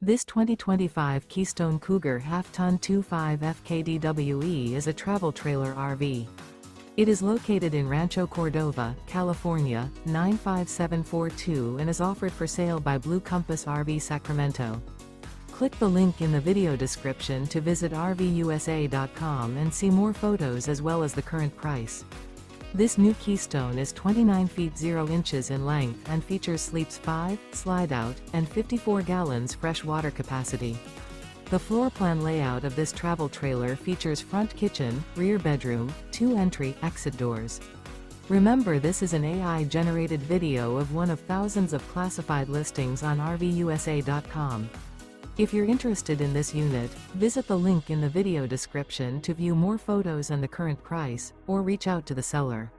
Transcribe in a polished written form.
This 2025 Keystone Cougar Half-Ton 25 FKDWE is a travel trailer RV. It is located in Rancho Cordova, California, 95742 and is offered for sale by Blue Compass RV Sacramento. Click the link in the video description to visit RVUSA.com and see more photos as well as the current price. This new Keystone is 29 feet 0 inches in length and features sleeps 5, slide-out, and 54 gallons fresh water capacity. The floor plan layout of this travel trailer features front kitchen, rear bedroom, 2 entry/exit doors. Remember, this is an AI-generated video of one of thousands of classified listings on RVUSA.com. If you're interested in this unit, visit the link in the video description to view more photos and the current price, or reach out to the seller.